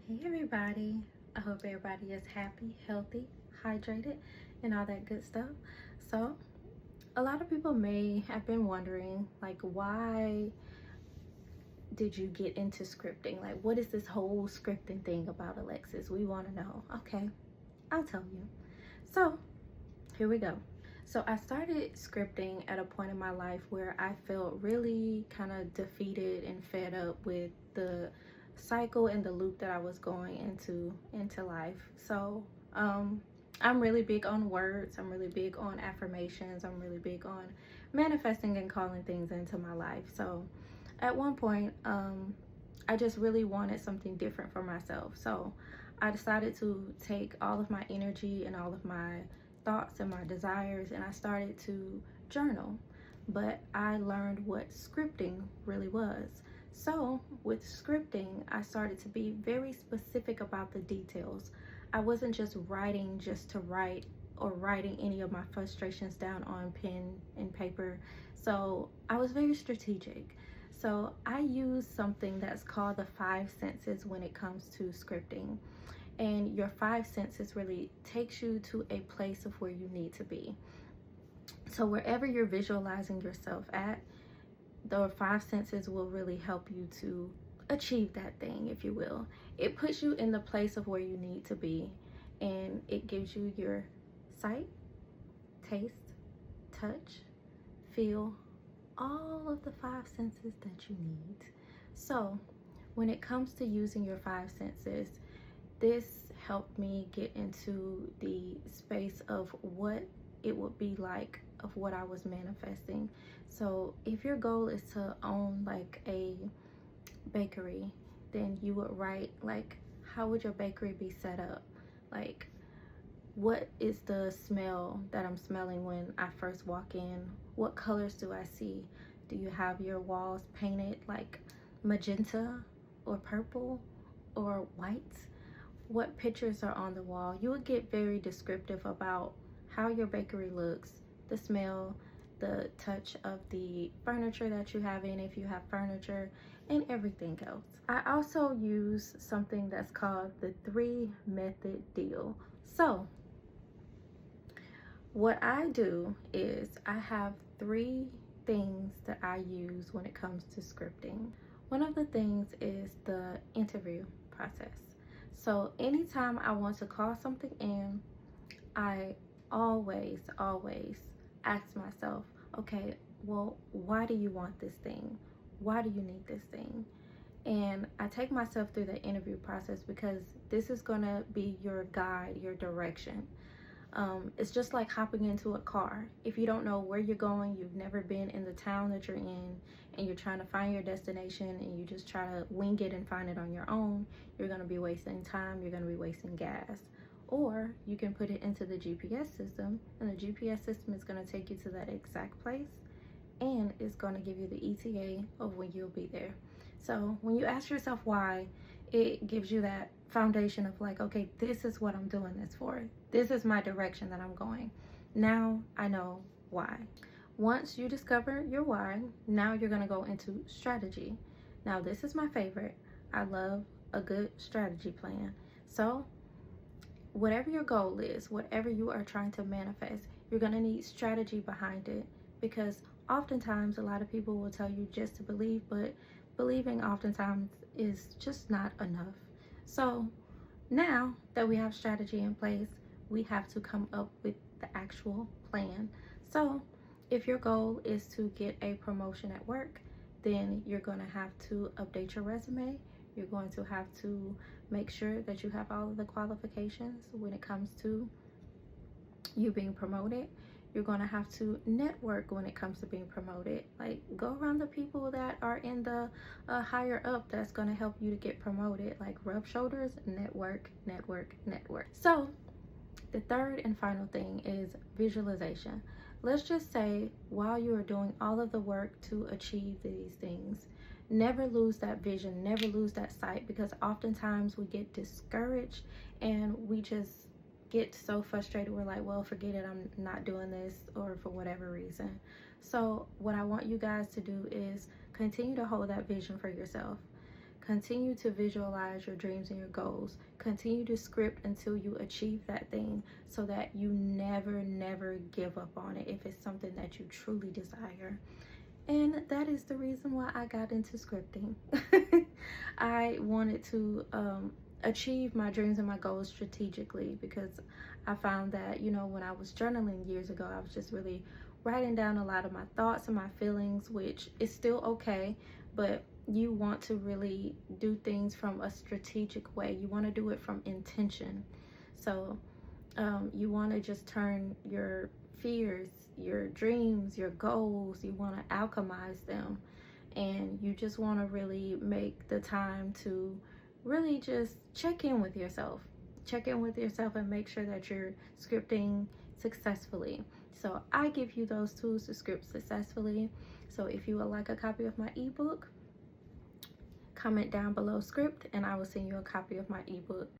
Hey everybody, I hope everybody is happy, healthy, hydrated, and all that good stuff. So, a lot of people may have been wondering, like, why did you get into scripting? Like, what is this whole scripting thing about, Alexis? We want to know. Okay, I'll tell you. So, here we go. So, I started scripting at a point in my life where I felt really kind of defeated and fed up with the cycle and the loop that I was going into life. So I'm really big on words. I'm really big on affirmations. I'm really big on manifesting and calling things into my life. So at one point, I just really wanted something different for myself. So I decided to take all of my energy and all of my thoughts and my desires, and I started to journal. But I learned what scripting really was. So with scripting, I started to be very specific about the details. I wasn't just writing just to write or writing any of my frustrations down on pen and paper. So I was very strategic. So I use something that's called the five senses when it comes to scripting. And your five senses really takes you to a place of where you need to be. So wherever you're visualizing yourself at, the five senses will really help you to achieve that thing, if you will. It puts you in the place of where you need to be, and it gives you your sight, taste, touch, feel, all of the five senses that you need. So when it comes to using your five senses, this helped me get into the space of what it would be like of what I was manifesting. So if your goal is to own like a bakery, then you would write like, how would your bakery be set up? Like, what is the smell that I'm smelling when I first walk in? What colors do I see? Do you have your walls painted like magenta or purple or white? What pictures are on the wall? You would get very descriptive about how your bakery looks, the smell, the touch of the furniture that you have in, if you have furniture, and everything else. I also use something that's called the 3-method deal. So what I do is I have 3 things that I use when it comes to scripting. One of the things is the interview process. So anytime I want to call something in, I always ask myself, okay, well, why do you want this thing? Why do you need this thing? And I take myself through the interview process because this is going to be your guide, your direction. It's just like hopping into a car. If you don't know where you're going, you've never been in the town that you're in, and you're trying to find your destination and you just try to wing it and find it on your own, you're going to be wasting time, you're going to be wasting gas. Or you can put it into the GPS system, and the GPS system is going to take you to that exact place, and it's going to give you the ETA of when you'll be there. So when you ask yourself why, it gives you that foundation of like, okay, this is what I'm doing this for. This is my direction that I'm going. Now I know why. Once you discover your why, now you're going to go into strategy. Now this is my favorite. I love a good strategy plan. So whatever your goal is, whatever you are trying to manifest, you're going to need strategy behind it, because oftentimes a lot of people will tell you just to believe, but believing oftentimes is just not enough. So now that we have strategy in place, we have to come up with the actual plan. So if your goal is to get a promotion at work, then you're going to have to update your resume. You're going to have to make sure that you have all of the qualifications when it comes to you being promoted. You're going to have to network when it comes to being promoted. Like, go around the people that are in the higher up that's going to help you to get promoted. Like, rub shoulders, network. So the third and final thing is visualization. Let's just say while you are doing all of the work to achieve these things, never lose that vision, never lose that sight, because oftentimes we get discouraged and we just get so frustrated. We're like, well, forget it, I'm not doing this, or for whatever reason. So what I want you guys to do is continue to hold that vision for yourself. Continue to visualize your dreams and your goals. Continue to script until you achieve that thing, so that you never give up on it if it's something that you truly desire. And that is the reason why I got into scripting. I wanted to achieve my dreams and my goals strategically, because I found that, you know, when I was journaling years ago, I was just really writing down a lot of my thoughts and my feelings, which is still okay, but you want to really do things from a strategic way. You want to do it from intention. So you want to just turn your fears, your dreams, your goals, you want to alchemize them. And you just want to really make the time to really just check in with yourself. Check in with yourself and make sure that you're scripting successfully. So I give you those tools to script successfully. So if you would like a copy of my ebook, comment down below script and I will send you a copy of my ebook.